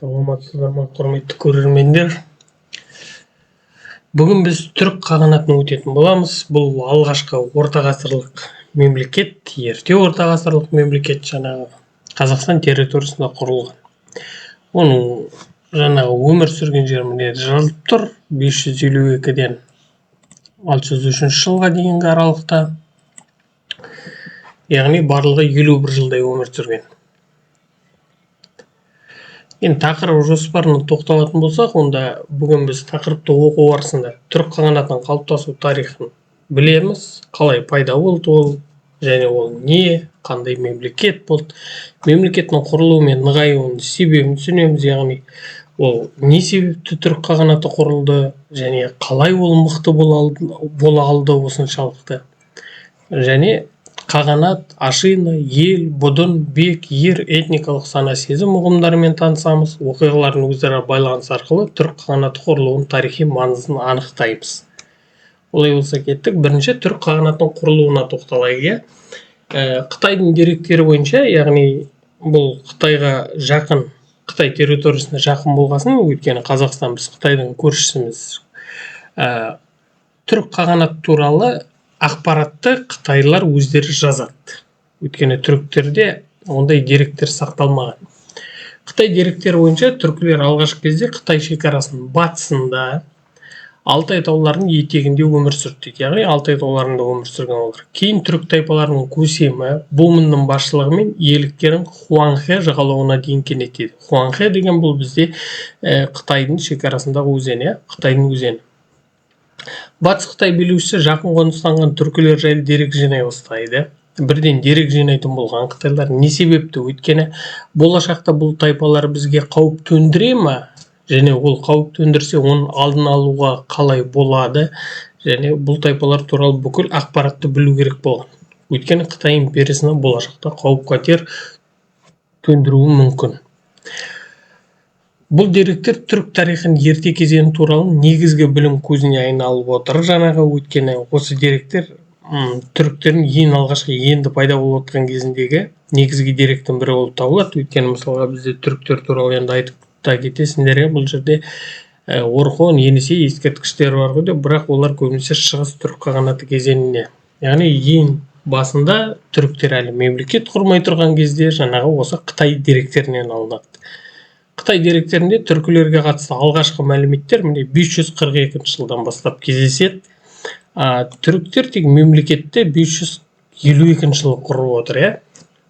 Саламатсыздар ма, құрметті көрермендер. Бүгін біз түрік қағанатына өтетін боламыз. Бұл алғашқы орта ғасырлық мемлекет, ерте орта ғасырлық мемлекет жаңағы Қазақстан территориясында құрылған. Оның жаңағы өмір сүрген жері міне жазылып тұр. 552-ден 603 жылға дейінгі аралықта. Яғни барлығы 51 жылдай өмір сүрген. Енді тақырып жоспарына тоқталатын болсақ, онда бүгін біз тақырыпты оқу барысында түрік қағанатының қалыптасу тарихын білеміз, қалай пайда болды ол, және ол не, қандай мемлекет болды, мемлекеттің құрылуы мен нығаюының себебін түсінеміз, яғни ол не себепті түрік қағанаты құрылды, және қалай ол мықты бола алды осыншалықты, және қағанат, ашина, ел, бұдын, бек, ер этникалық сана сезім ұғымдарымен танысамыз, оқиғалардың өзара байланыс арқылы түрік қағанаты құрылуының тарихи маңызын анықтаймыз. Олай болса кеттік. Бірінші түрік қағанатының құрылуына тоқталайық. Қытайдың деректері бойынша, яғни бұл Қытайға жақын, Қытай территориясына жақын болғасын, өйткені Қазақстан біз Қытайдың көршісіміз. Түрік қағанат туралы ақпаратты қытайлар өздері жазады. Өйткені түріктерде ондай деректер сақталмаған. Қытай деректері бойынша түркілер алғашқы кезде Қытай шекарасының батысында Алтай тауларының етегінде өмір сүрді. Яғни Алтай тауларында өмір сүрген олар. Кейін түрік тайпаларының көсемі Бумынның басшылығымен иеліктерін Хуанхэ жағалауына дейін кеңейтеді. Хуанхэ деген бұл бізде Қытайдың шекарасындағы өзен, Қытайдың өзені. Батыс Қытай билеушісі жақын қоныстанған түркілер жайлы дерек жинай бастайды. Бірден дерек жинайтын болған қытайлар не себепті? Өйткені болашақта бұл тайпалар бізге қауіп төндіре ме? Және ол қауіп төндірсе, оның алдын алуға қалай болады? Және бұл тайпалар туралы бүкіл ақпаратты білу керек болған. Өйткені Қытай империясына болашақта қауіп-қатер төндіруі мүмкін. Бұл деректер түрік тарихын ерте кезеңі туралы негізгі білім көзіне айналып отыр. Жаңағы өйткені осы деректер түріктердің ең алғашқы енді пайда болып отқан кезіндегі негізгі деректің бірі болып табылады. Өйткені мысалға бізде түріктер туралы енді айтып та кетесіңдер, бұл жерде Орхон, Енисей ескерткіштері бар ғой, бірақ олар көбінесе шығыс түрік қағанаты кезеңіне. Яғни ең басында түріктер әлі мемлекет құрмай тұрған кезде жаңағы осы Қытай деректерінен алынады. Қытай деректерінде түркілерге қатысты алғашқы мәліметтер 542 жылдан бастап кездеседі. Түріктер тек мемлекетте 552 жылы құрып отыр,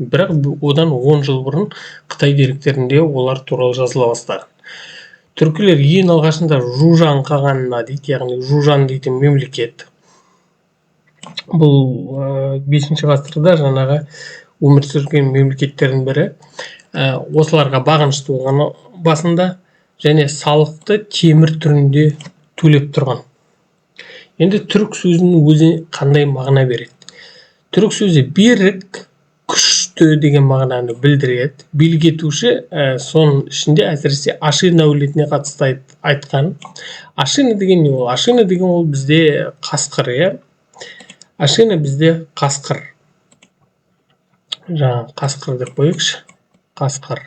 бірақ одан 10 жыл бұрын Қытай деректерінде олар туралы жазыла бастаған. Түркілер ең алғашында Жужан қағанына дейді, яғни Жужан дейтін мемлекет. Бұл 5 ғасырда жаңағы өмір сүрген мемлекеттердің бірі. Осыларға бағынышты болған басында және салықты темір түрінде төлеп тұрған. Енді түрік сөзінің өзі қандай мағына береді? Түрік сөзі берік, күшті деген мағынаны білдіреді. Билік етуші, соның ішінде әсіресе Ашина әулетіне қатысты айтқан. Ашина деген не ол? Ашина деген ол бізде қасқыр, Ашина бізде қасқыр. Жаңа қасқыр деп қойықшы. Қасқыр.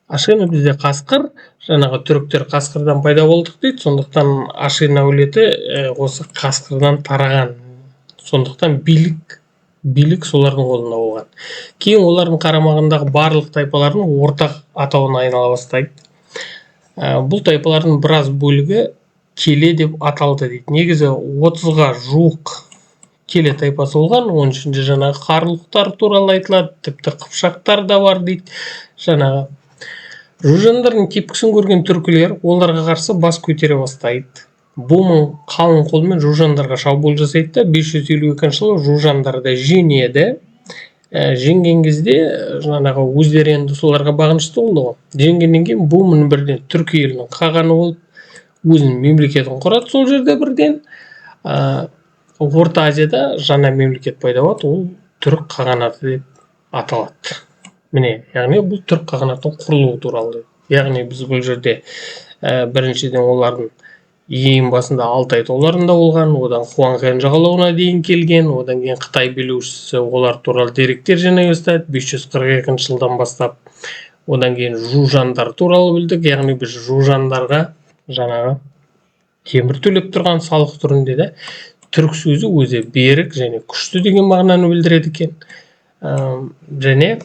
Ашина бізде қасқыр, жаңағы түріктер қасқырдан пайда болдық дейді, сондықтан Ашина әулеті осы қасқырдан тараған. Сондықтан билік солардың қолында болған. Кейін олардың қарамағындағы барлық тайпалардың ортақ атауына айнала бастайды. Бұл тайпалардың біраз бөлігі келе деп аталды дейді. Негізі 30-ға жуық келе тайпасы болған, оның ішінде жаңағы қарлықтар туралы айтылады, тіпті қыпшақтар да бар дейді. Жаңағы Жужандардың тепкісін көрген түркілер оларға қарсы бас көтере бастайды. Бумын қалың қолмен Жужандарға шабуыл жасайды да 552 жылы Жужандарды жеңеді. Жеңген кезде жаңағы өздері енді соларға бағынышты болды ғой. Жеңгеннен кейін Бумын бірден түркі елінің қағаны болып, өзінің мемлекетін құрады сол жерде бірден. Орта Азияда жаңа мемлекет пайда болады, ол түрік қағанаты деп аталады. Міне, яғни бұл түрік қағанатының құрылуы туралы. Яғни біз бұл жерде біріншіден олардың ең басында Алтай тауларында болған, одан Хуанхэн жағалауына дейін келген, одан кейін Қытай билеушісі олар туралы деректер жинай бастады 542 жылдан бастап. Одан кейін жужандар туралы білдік, яғни біз жужандарға жаңағы темір төлеп тұрған салық түрінде де түрік сөзі өзі берік және күшті деген мағынаны білдіреді екен. Және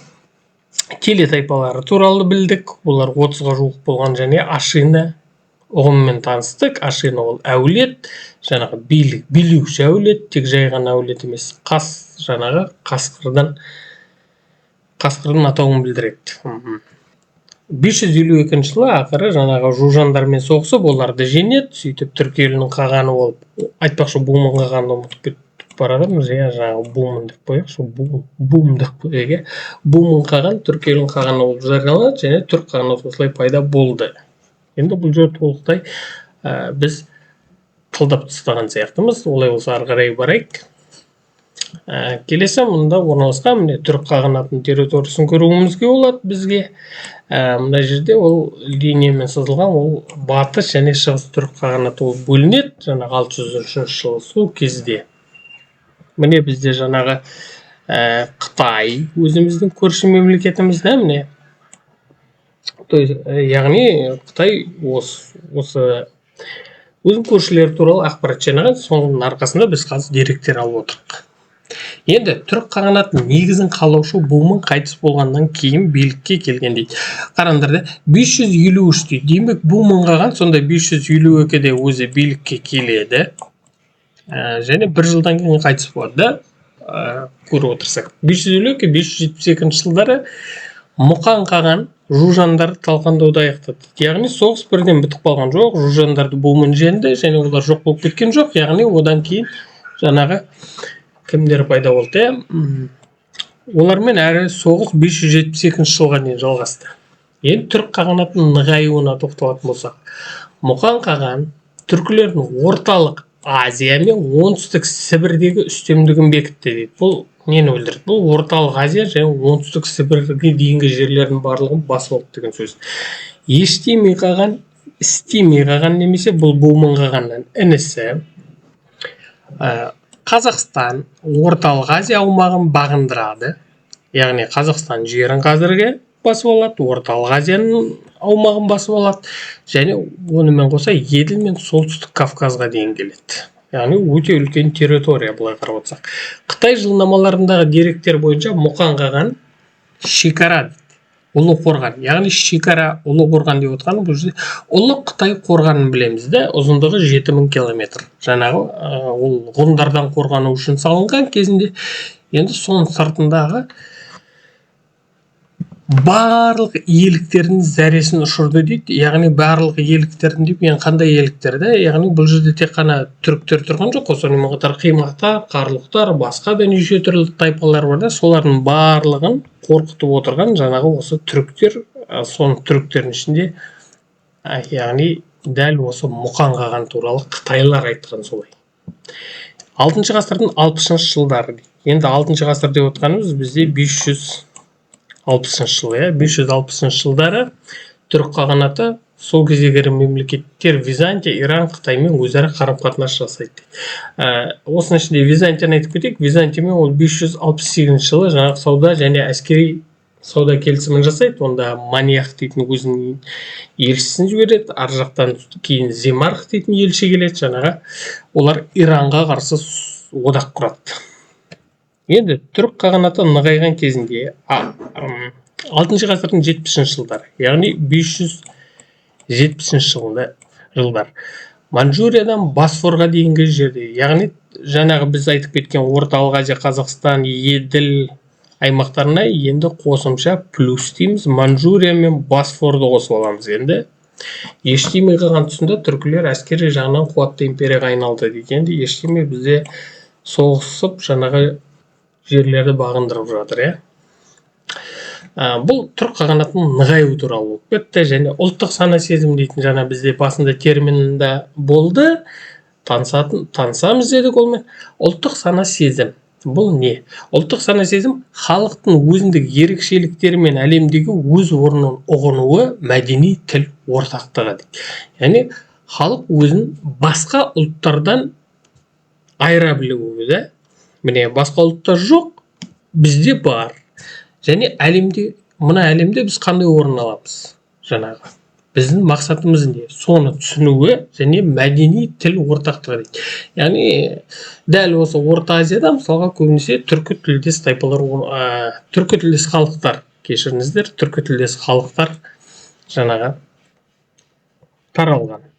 келе тайпалары туралы білдік. Олар 30-ға жуық болған және Ашина ұғымымен таныстық. Ашина ол әулет, жаңағы билеуші әулет, тек жай ғана әулет емес. Жаңағы қасқырдың атауын білдіреді. 552 жылы ақыры жаңағы жужандармен соғысып, оларды жеңеді. Сөйтіп түрік елінің қағаны болып, айтпақшы Бумын қағанды ұмытып кетіп бара жатырмыз. Жаңағы Бумын деп қояйықшы, Бум деп қояйық. Бумын қаған түрік елінің қағаны болып жарияланады және түрік қағаны осылай пайда болды. Енді бұл жер толықтай біз тылдап тастаған сияқтымыз. Олай болса ары қарай барайық. Келесі мұнда орналасқан міне түрік қағанатының территориясын көруімізге болады бізге. Мына жерде ол линиямен сызылған, ол батыс және шығыс түрік қағанаты болып бөлінеді. Жаңағы 603 жылы сол кезде. Міне бізде жаңағы Қытай өзіміздің көрші мемлекетімізде міне. Яғни Қытай осы өзінің көршілері туралы ақпарат жинаған, соның арқасында біз қазір деректер алып отырмыз. Енді түрік қағанатының негізін қалаушы Бумын қайтыс болғаннан кейін билікке келген дейді. Қараңдар, 553 дейді. Демек Бумын қаған сонда 552-де өзі билікке келеді. Және бір жылдан кейін қайтыс болады. Көріп отырсақ. 552-572 жылдары Мұқан қаған жужандарды талқандауды аяқтады. Яғни соғыс бірден бітіп қалған жоқ. Жужандарды Бумын жеңді және олар жоқ болып кеткен жоқ. Яғни одан кейін жаңағы кімдер пайда болды? Олармен әрі соғыс 572 жылға дейін жалғасты. Енді түрік қағанатының нығаюына тоқталатын болсақ, Мұқан қаған түркілердің орталық Азия мен оңтүстік Сібірдегі үстемдігін бекітті дейді. Бұл нені білдіреді? Бұл орталық Азия және оңтүстік Сібірге дейінгі жерлердің барлығын басып алды деген сөз. Ештемей қаған, істемей қаған немесе бұл Бумын қағаннан інісі Қазақстан орталық Азия аумағын бағындырады. Яғни Қазақстан жерін қазірге басып алады, орталық Азияның аумағын басып алады. Және онымен қоса Еділ мен солтүстік Кавказға дейін келеді. Яғни өте үлкен территория былай қарап отырсақ. Қытай жылнамаларындағы деректер бойынша Мұқан қаған шекара дейді. Ұлы қорған. Яғни шекара ұлы қорған деп отқаны бұл жерде ұлы Қытай қорғанын білеміз де, ұзындығы 7000 километр. Жаңағы ол ғұндардан қорғану үшін салынған кезінде. Енді соның сыртындағы барлық иеліктердің зәресін ұшырды дейді. Яғни барлық иеліктердің деп, қандай иеліктерді? Яғни бұл жерде тек қана түріктер тұрған жоқ, сонымен қатар қимақтар, қарлұқтар, басқа да неше түрлі тайпалар бар да, солардың барлығын қорқытып отырған жаңағы осы түріктер, соның түріктердің ішінде, яғни дәл осы Мұқан қаған туралы қытайлар айтқан солай. 6 ғасырдың 60 жылдары дейді. Енді 6 ғасыр деп отқанымыз бізде 560 жылы, 560 жылдары түрік қағанаты сол кездегі мемлекеттер Византия, Иран, Қытаймен өзара қарым-қатынас жасайды. Осының ішінде Византияны айтып кетейік. Византиямен ол 568 жылы жаңағы сауда және әскери сауда келісімін жасайды. Онда Маниях дейтін өзінің елшісін жібереді. Ар жақтан кейін Земарх дейтін елші келеді. Жаңағы олар Иранға қарсы одақ құрады. Енді түрік қағанаты нығайған кезінде 6 ғасырдың 70 жылдары, яғни 570 жылдар Манчжуриядан Босфорға дейінгі жерде, яғни жаңағы біз айтып кеткен орталық Азия, Қазақстан, Еділ аймақтарына енді қосымша плюс дейміз, Манчжурия мен Босфорды қосып аламыз. Енді ештемей қалған тұсында түркілер әскери жағынан қуатты империяға айналды дейді. Енді ештемей бізде соғысып жаңағы жерлерді бағындырып жатыр. Бұл түрік қағанатының нығаю туралы болып кетті. Және ұлттық сана сезім дейтін жаңа бізде басында терминінде болды. Танысамыз дедік олмен. Ұлттық сана сезім. Бұл не? Ұлттық сана сезім халықтың өзіндік ерекшеліктері мен әлемдегі өз орнын ұғынуы, мәдени тіл ортақтығы дейді. Яғни халық өзін басқа ұлттардан айыра білуі да. Міне басқа ұлттар жоқ, бізде бар. Және мына әлемде біз қандай орын аламыз? Жаңағы біздің мақсатымыз не? Соны түсінуі және мәдени тіл ортақтығы дейді. Яғни дәл осы Орта Азияда мысалға көбінесе түркі тілдес тайпалар, түркі тілдес халықтар, кешіріңіздер, түркі тілдес халықтар жаңағы таралған.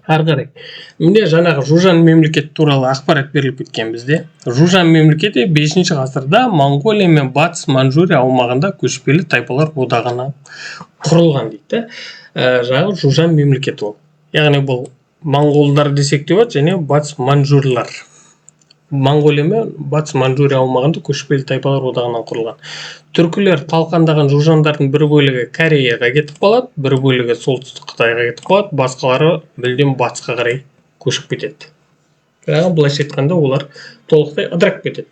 Ары қарай. Міне жаңағы Жужан мемлекеті туралы ақпарат беріліп кеткен бізде. Жужан мемлекеті 5 ғасырда Монғолия мен Батыс Манчжурия аумағында көшпелі тайпалар одағынан құрылған дейді. Жаңағы Жужан мемлекеті ол. Яғни бұл монғолдар десек те болады және Батыс Манчжурлар. Монғолия мен Батыс Манчжурия аумағында көшпелі тайпалар одағынан құрылған. Түркілер талқандаған жужандардың бір бөлігі Кореяға кетіп қалады, бір бөлігі солтүстік Қытайға кетіп қалады, басқалары мүлдем батысқа қарай көшіп кетеді. Былайша айтқанда олар толықтай ыдырап кетеді.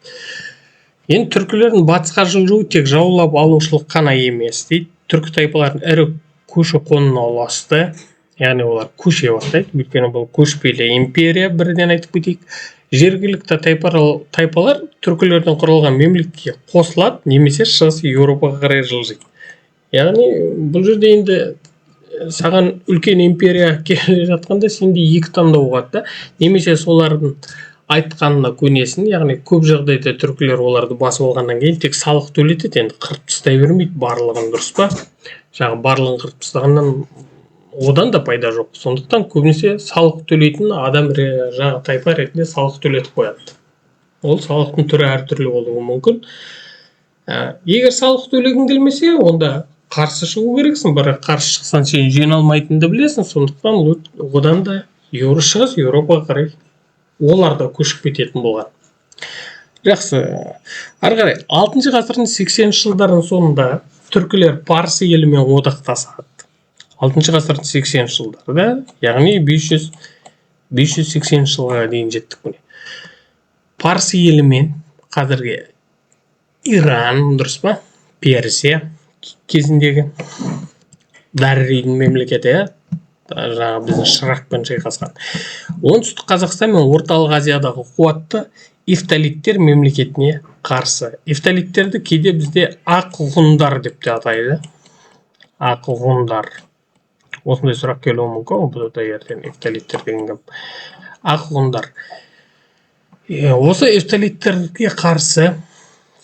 Енді түркілердің батысқа жылжуы тек жаулап алушылық қана емес дейді. Түркі тайпалардың ірі көші-қонына ұласты. Яғни олар көше бастайды. Өйткені бұл көшпелі империя, бірден айтып кетейік. Жергілікті тайпалар түркілерден құрылған мемлекетке қосылады, немесе шығыс Еуропаға қарай жылжиды. Яғни бұл жерде енді саған үлкен империя келе жатқанда сенде екі таңдау болады да. Немесе солардың айтқанына көнесің, яғни көп жағдайда түркілер оларды басып алғаннан кейін тек салық төлетеді, енді қырып тастай бермейді барлығын, дұрыс па? Жаңағы барлығын қырып тастағаннан одан да пайда жоқ. Сондықтан көбінесе салық төлейтін адам жаңағы тайпа ретінде салық төлетіп қояды. Ол салықтың түрі әртүрлі болуы мүмкін. Егер салық төлегің келмесе, онда қарсы шығу керексің. Бірақ қарсы шықсаң сен жеңе алмайтыныңды білесің. Сондықтан одан да шығыс Еуропаға қарай олар да көшіп кететін болған. Жақсы. Ары қарай 6 ғасырдың 80-ші жылдардың сонында түркілер Парсы елімен одақтасады. 6 ғасырдың 80-ші жылдарда, яғни 580 жылға дейін жеттік міне. Парсы елімен қазіргі Иран, дұрыс па? Персия кезіндегі Даррийдің мемлекеті, жаңағы біздің Шырақпен шайқасқан. Оңтүстік Қазақстан мен Орталық Азиядағы қуатты ифталиттер мемлекетіне қарсы. Ифталиттерді кейде бізде ақғұндар деп те атайды. Ақғұндар. Осындай сұрақ келуі мүмкін, бұл да ертең ифталиттер деген кім? Ақғұндар. Осы ифталиттерге қарсы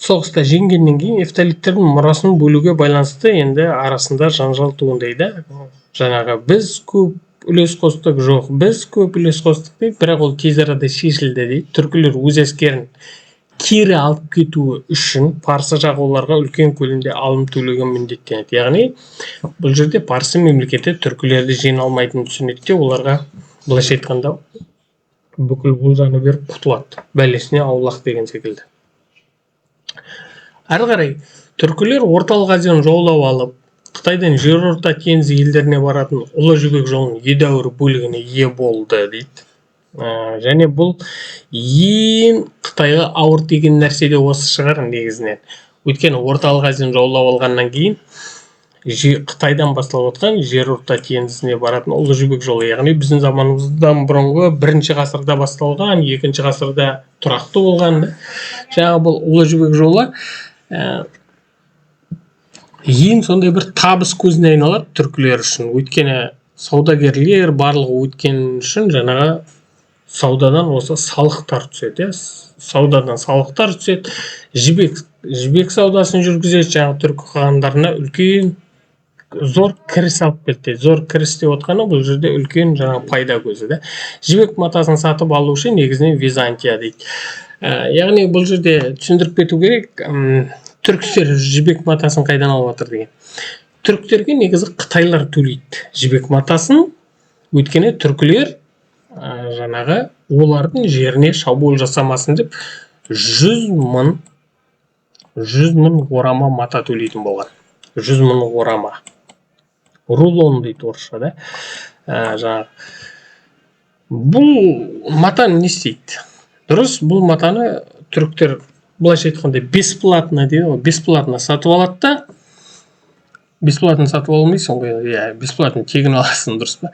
соғыста жеңгеннен кейін ифталиттердің мұрасын бөлуге байланысты енді арасында жанжал туындайды. Жаңағы біз көп үлес қостық, жоқ, біз көп үлес қостық дейді, бірақ ол тез арада шешілді дейді. Түркілер өз әскерін кері алып кетуі үшін Парсы жағы оларға үлкен көлемде алым төлеуге міндеттенеді. Яғни бұл жерде Парсы мемлекеті түркілерді жеңе алмайтынын түсінеді де, оларға былайша айтқанда бүкіл олжаны беріп құтылады, бәлесіне аулақ деген секілді. Ары қарай түркілер Орталық Азияны жаулап алып, Қытайдан жерорта теңізі елдеріне баратын Ұлы жібек жолының едәуір бөлігіне ие болды дейді. Және бұл ең Қытайға ауыр тиген нәрсе де осы шығар негізінен. Өйткені Орталық Азияны жаулап алғаннан кейін Қытайдан басталып отқан жерорта теңізіне баратын Ұлы жібек жолы, яғни біздің заманымыздан бұрынғы 1 ғасырда басталған, 2 ғасырда тұрақты болған. Жаңағы бұл Ұлы жібек жолы ең сондай бір табыс көзіне айналады түркілер үшін. Өйткені саудагерлер барлығы өткен үшін жаңағы саудадан осы салықтар түседі. Саудадан салықтар түседі. Жібек саудасын жүргізеді, жаңағы түркі хандарына үлкен зор кіріс алып келді. Зор кіріс деп отқаны бұл жерде үлкен жаңағы пайда көзі. Жібек матасын сатып алу үшін негізінен Византия дейді. Яғни бұл жерде түсіндіріп кету керек, түріктер жібек матасын қайдан алып жатыр деген. Түріктерге негізі Қытайлар төлейді жібек матасын, өйткені түркілер жаңағы олардың жеріне шабуыл жасамасын деп 100 мың орама мата төлейтін болған. 100 мың орама. Рулон дейді орысша, да? Бұл матаны не істейді? Дұрыс, бұл матаны түріктер былайша айтқанда бесплатно дейді, бесплатно сатып алады да, бесплатно сатып алмайсың ғой, иә, бесплатно тегін аласың, дұрыс па?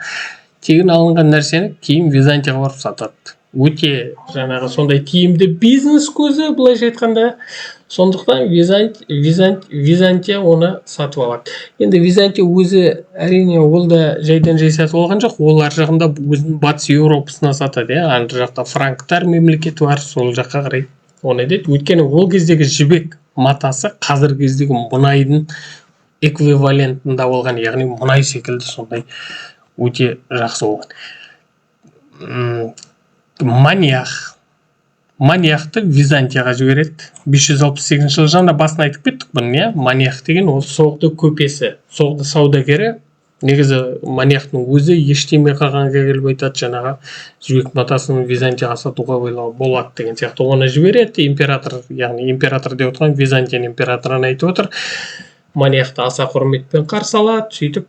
Тегін алынған нәрсені кейін Византияға барып сатады. Өте жаңағы сондай тиімді бизнес көзі, былайша айтқанда. Сондықтан Византия оны сатып алады. Енді Византия өзі әрине ол да жайдан жай сатып алған жоқ. Ол ар жағында өзінің батыс Еуропасына сатады, иә. Ар жақта франктар мемлекеті бар, сол жаққа қарай оны айтады. Өйткені ол кездегі жібек матасы қазіргі кездегі мұнайдың эквивалентында болған, яғни мұнай секілді сондай өте жақсы болған. Маниақты Византияға жібереді. 568 жылы жаңа басын айтып кеттік бұның, иә. Маниах деген ол соғды көпесі, соғды саудагері. Негізі Маниахтың өзі ештеме қалғанға келіп айтады, жаңағы жібек матасын Византияға сатуға болады деген сияқты. Оны жібереді. Император, яғни император деп отырған Византияның императорын айтып отыр. Маниахты аса құрметпен қарсы алады, сөйтіп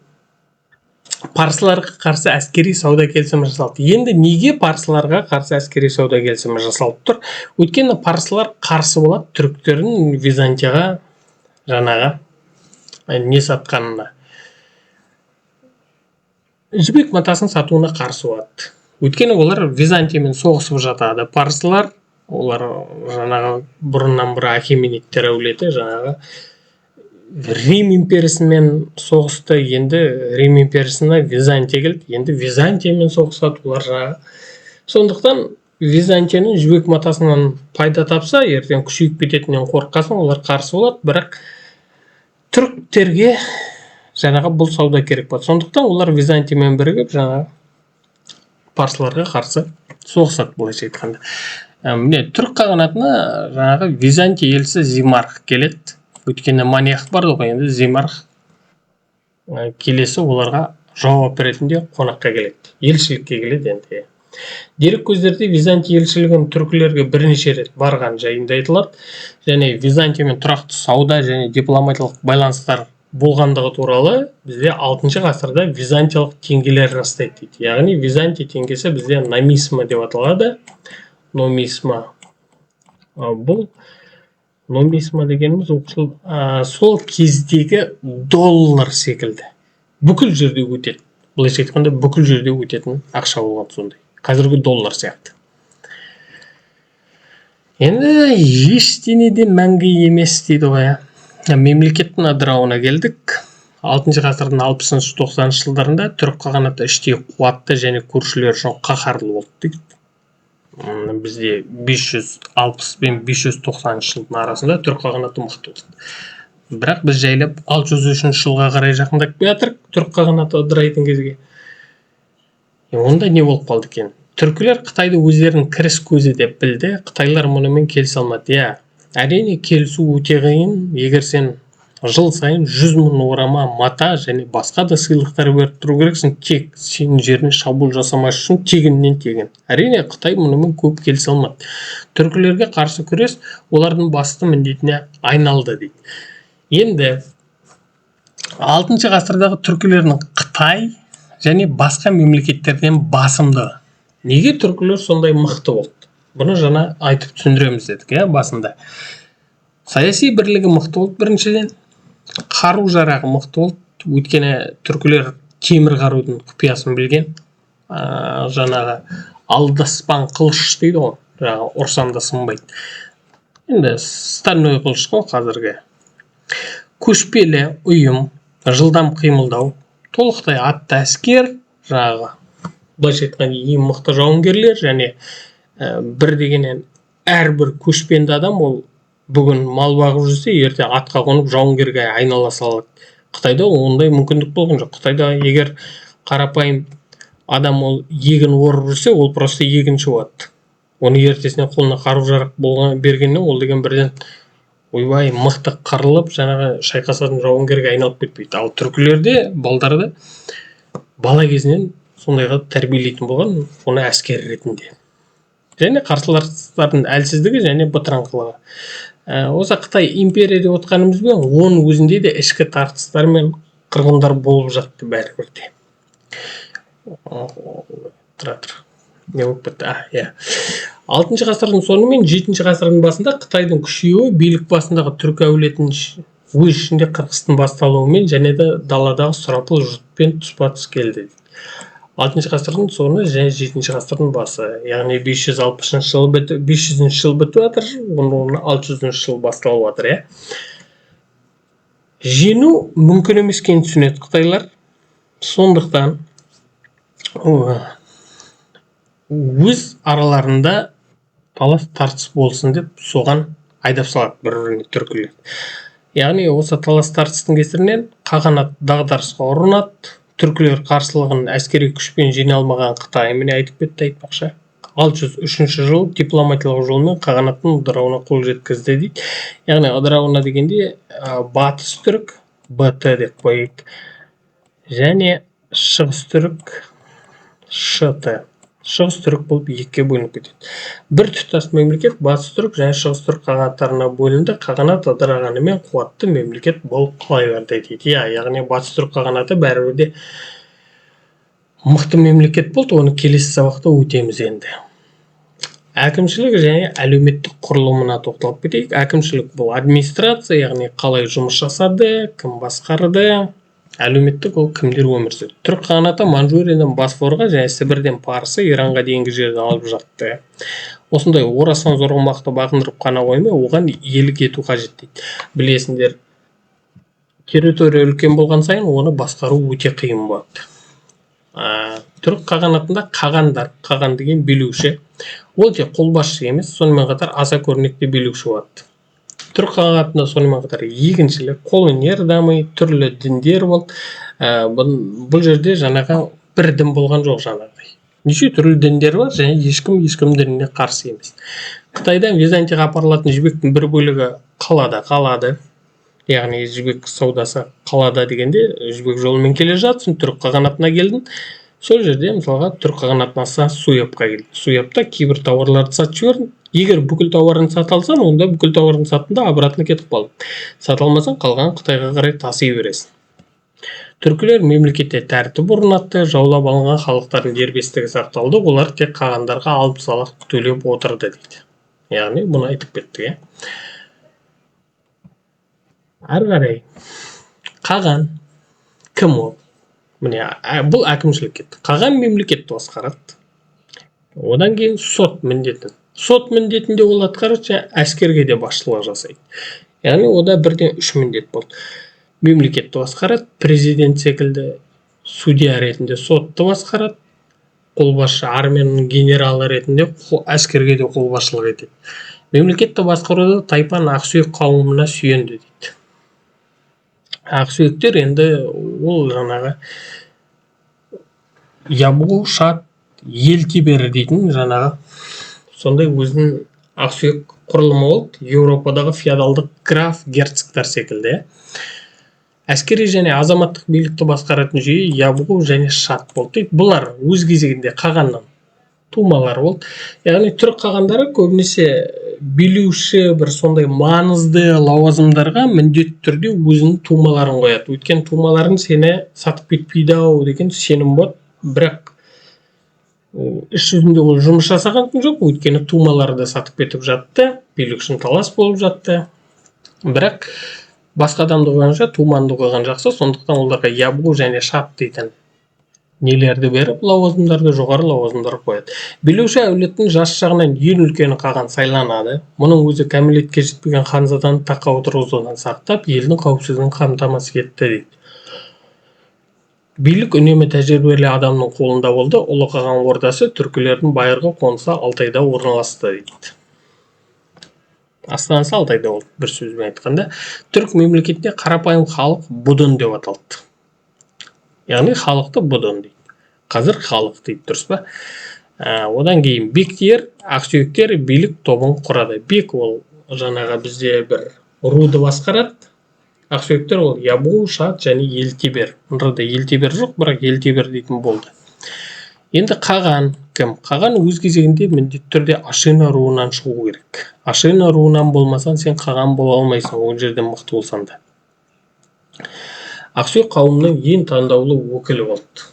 парсыларға қарсы әскери сауда келісімі жасалды. Енді неге парсыларға қарсы әскери сауда келісімі жасалып тұр? Өйткені парсылар қарсы болады түріктердің Византияға жаңағы не сатқанына. Жібек матасын сатуына қарсы болады. Өйткені олар Византиямен соғысып жатады. Парсылар, олар жаңағы бұрыннан бұрын Ахемениттер әулеті жаңағы Рим империясымен соғысты, енді Рим империясына Византия келді, енді Византиямен соғысады олар жаңағы. Сондықтан Византияның жібек матасынан пайда тапса, ертең күшейіп кететінен қорыққасын, олар қарсы болады, бірақ түріктерге жаңағы бұл сауда керек болады. Сондықтан олар Византиямен бірігіп жаңағы парсыларға қарсы соғысады, былайша айтқанда. Міне түрік қағанатына жаңағы Византия елшісі Зимарх келеді. Өйткені Маниах бар ғой, енді Зимарх келесі оларға жауап ретінде қонаққа келеді, елшілікке келеді енді. Дерек көздерде Византия елшілігінің түркілерге бірнеше рет барған жайында айтылады, және Византиямен тұрақты сауда және дипломатиялық байланыстар болғандығы туралы бізде 6 ғасырда византиялық теңгелер растайды дейді. Яғни Византия теңгесі бізде номисма деп аталады. Номисма. Бұл номисма дегеніміз сол кездегі доллар секілді. Бүкіл жерде өтеді. Былайша айтқанда бүкіл жерде өтетін ақша болған сондай. Қазіргі доллар сияқты. Енді ештеңеден мәңгі емес дейді ғой. Мемлекеттің ыдырауына келдік. 6 ғасырдың 60-90 жылдарында түрік қағанаты іштей қуатты және көршілер үшін қаһарлы болды дейді. Бізде 560 пен 590 жылдың арасында түрік қағанаты мықты болды. Бірақ біз жайлап 603 жылға қарай жақындап келатырық түрік қағанаты ыдырайтын кезге. Онда не болып қалды екен? Түркілер Қытайды өздерінің кіріс көзі деп білді. Қытайлар мұнымен келісе алмады. Иә, әрине келісу өте қиын. Егер сен жыл сайын 100 000 орама мата және басқа да сыйлықтар беріп тұру керексің, тек сенің жеріне шабуыл жасамас үшін тегіннен тегін. Әрине Қытай мұнымен көп келісе алмады. Түркілерге қарсы күрес олардың басты міндетіне айналды дейді. Енді 6 ғасырдағы түркілердің Қытай және басқа мемлекеттерден басымдығы. Неге түркілер сондай мықты болды? Бұны жаңа айтып түсіндіреміз дедік, иә, басында. Саяси бірлігі мықты болды біріншіден. Қару-жарағы мықты болды. Өйткені түркілер темір қарудың құпиясын білген. Жаңағы алдаспан қылыш дейді ғой. Жаңағы ұрсам да сынбайды. Енді стальной қылыш қой қазіргі. Көшпелі ұйым, жылдам қимылдау, толықтай атты әскер, жаңағы былайша айтқан ең мықты жауынгерлер және бір дегеннен әрбір көшпенді адам ол бүгін мал бағып жүрсе, ерте атқа қонып жауынгерге айнала салады. Қытайда ондай мүмкіндік болған жоқ. Қытайда егер қарапайым адам ол егін орып жүрсе, ол просто егінші болады. Оны ертесіне қолына қару-жарақ бергеннен ол деген бірден ойбай мықты қырылып, жаңағы шайқасатын жауынгерге айналып кетпейді. Ал түркілерде балдарды бала кезінен сондайға тәрбиелейтін болған, оны әскер ретінде. Және қарсыластардың әлсіздігі және бытыраңқылығы. Осы Қытай империя деп отқанымызбен, оның өзінде де ішкі тартыстар мен қырғындар болып жатты бәрібірде. Не болып кетті? Иә. 6 ғасырдың соңы мен 7 ғасырдың басында Қытайдың күшеюі билік басындағы түркі әулетін өз ішінде қырқыстың басталуымен және де даладағы сұрапыл жұртпен тұспа-тұс келді. 6 ғасырдың соңы және 7 ғасырдың басы, яғни 560 жыл бітіп, 500 жыл бітіп жатыр, оның 600 жыл басталып жатыр, иә. Жеңу мүмкін емес екенін түсінеді қытайлар. Сондықтан өз араларында талас тартыс болсын деп соған айдап салады бір-біріне түркілер. Яғни осы талас тартыстың кесірінен қағанат дағдарысқа ұрынады. Түркілер қарсылығын әскери күшпен жеңе алмаған Қытай міне айтып кетті, айтпақша. 603 жыл дипломатиялық жолмен қағанаттың ыдырауына қол жеткізді дейді. Яғни ыдырауына дегенде батыс түрік БТ деп қойып, және шығыс түрік ШТ. Шығыс түрік болып екіге бөлініп кетеді. Бір тұтас мемлекет батыс түрік және шығыс түрік қағанаттарына бөлінді. Қағанат ыдырағанымен қуатты мемлекет болып қала берді дейді. Яғни батыс түрік қағанаты бәрібір де мықты мемлекет болды. Оны келесі сабақта өтеміз енді. Әкімшілік және әлеуметтік құрылымына тоқталып кетейік. Әкімшілік бұл администрация, яғни қалай жұмыс жасады, кім басқарды. Әлеуметтік ол кімдер өмір сүрді. Түрік қағанаты Манчжуриядан Босфорға және Сібірден Парсы, Иранға дейінгі жерді алып жатты. Осындай орасан зор аумақты бағындырып қана қоймай, оған иелік ету қажет дейді. Білесіңдер, территория үлкен болған сайын оны басқару өте қиын болады. Түрік қағанатында қаған деген билеуші. Ол тек қолбасшы емес, сонымен қатар аса көрнекті билеуші болады. Түрік қағанатында сонымен қатар егіншілік, қолөнер дамый, түрлі діндер болды. Бұл жерде жаңағы бір дін болған жоқ жаңағыдай. Неше түрлі діндер бар және ешкім дініне қарсы емес. Қытайдан Византияға апарылатын жібектің бір бөлігі қалада қалады. Яғни жібек саудасы қалада дегенде жібек жолымен келе жатсың, түрік қағанатына келдің. Сол жерде мысалға түрік қағанатына Суябқа келді. Суябта кейбір тауарларды сатып жібердің. Егер бүкіл тауарын сата алсаң, онда бүкіл тауарын саттың да обратно кетіп қалды. Сата алмасаң, қалған Қытайға қарай таси бересің. Түркілер мемлекетте тәртіп орнатты, жаулап алынған халықтардың дербестігі сақталды, олар тек қағандарға алып салық төлеп отырды дейді. Яғни бұны айтып кеттік, Әрі қарай қаған кім ол? Міне бұл әкімшілік кетті. Қаған мемлекетті басқарады. Одан кейін сот міндетін. Сот міндетінде ол атқарады, әскерге де басшылық жасайды. Яғни ода бірден 3 міндет болды. Мемлекетті басқарады, президент секілді судья ретінде сотты басқарады, қолбасшы армияның генералы ретінде әскерге де қолбасшылық етеді. Мемлекетті басқаруда тайпан ақсүйек қауымына сүйенді дейді. Ақсүйектер енді ол жаңағы Ябу, Шат, Елтибер дейтін жаңағы сондай өзінің ақсүйек құрылымы болды. Еуропадағы феодалдық граф, герцогтар секілді. Әскери және азаматтық билікті басқаратын жүйе Ябу және Шат болды. Бұлар өз кезегінде қағаннан тумалар болды. Яғни түрік қағандары көбінесе билеуші бір сондай маңызды лауазымдарға міндетті түрде өзінің тумаларын қояды. Өйткені тумаларын сені сатып кетпейді-ау деген сенім болады. Бірақ іс жүзінде ол жұмыс жасаған жоқ, өйткені тумалары да сатып кетіп жатты, билік үшін талас болып жатты. Бірақ басқа адамды қойғанша туманды қойған жақсы, сондықтан оларға Ябу және Шат дейтін нелерді беріп, лауазымдарды жоғары лауазымдар қояды. Билеуші әулеттің жас жағынан ең үлкені қаған сайланады. Мұның өзі кәмелетке жетпеген ханзаданы таққа отырғызудан сақтап, елдің қауіпсіздігін қамтамасыз етті дейді. Билік үнемі тәжірибелі адамның қолында болды. Ұлы қаған ордасы түркілердің байырғы қонысы Алтайда орналасты дейді. Астанасы Алтайда болды, бір сөзбен айтқанда. Түрік мемлекетінде қарапайым халық будун деп аталды. Яғни халықты будун дейді. Қазір халық дейді, дұрыс па? Одан кейін бектер, ақсүйектер билік тобын құрады. Бек ол жаңағы бізде бір руды басқарады. Ақсүйектер ол Ябу, Шат және Елтибер. Мұнда Елтибер жоқ, бірақ Елтибер дейтін болды. Енді қаған кім? Қаған өз кезегінде міндетті түрде Ашина руынан шығу керек. Ашина руынан болмасаң, сен қаған бола алмайсың, ол жерден мықты болсаң да. Ақсүйек қауымның ең таңдаулы өкілі болды.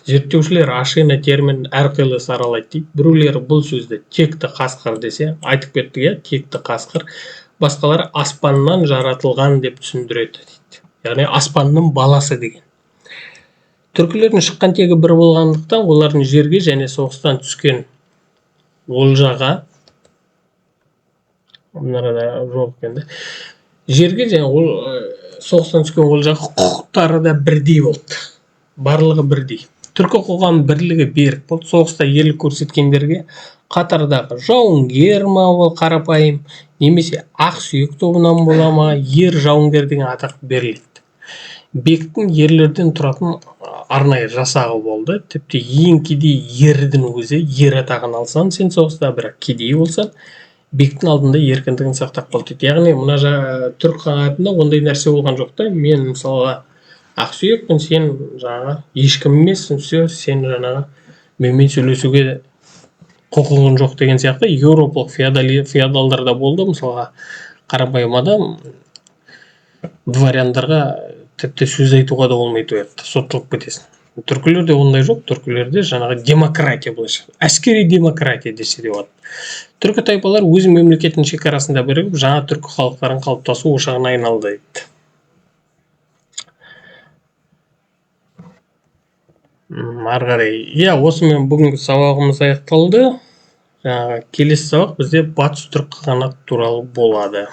Зерттеушілер Ашина термин әрқилы саралайды дейді. Біреулері бұл сөзді текті қасқыр десе, айтып кеттік, текті қасқыр. басқалар аспаннан жаратылған деп түсіндіреді дейді. Яғни аспанның баласы деген. Түркілердің шыққан тегі бір болғандықтан, олардың жерге және соғыстан түскен олжаға, мынарада жоқ екен, жерге және соғыстан түскен олжаға құқықтары да бірдей болды. Барлығы бірдей. Түркі қоғам бірлігі берік болды. Соғыста ерлік көрсеткендерге қатардағы жауынгер ма, ол қарапайым, немесе ақсүйек тобынан бола ма, ер жауынгер деген атақ беріледі. Бектің ерлерден тұратын арнайы жасағы болды. Тіпті ең кедей ердің өзі ер атағын алсан, сен соғыста бірақ кедей болсан, бектің алдында еркіндігін сақтап қалды дейді. Яғни мына түрік қағатында ондай нәрсе болған жоқ та. Мен мысалға ақсүйекпін, сен жаңағы ешкім емессің, все, сен жаңағы менімен сөйлесуге құқығың жоқ деген сияқты еуропалық феодалдарда болды. Мысалға қарапайым адам дворяндарға тіпті сөз айтуға да болмайды, ояқта сотталып кетесің. Түркілерде ондай жоқ. Түркілерде жаңағы демократия былайша, әскери демократия десе де болады. Түркі тайпалар өз мемлекетінің шекарасында бірігіп, жаңа түркі халықтарын қалыптасу ошағына айналды дейді. Ары қарай, осымен бүгінгі сабағымыз аяқталды. Келесі сабақ бізде батыс түрік қағанаты туралы болады.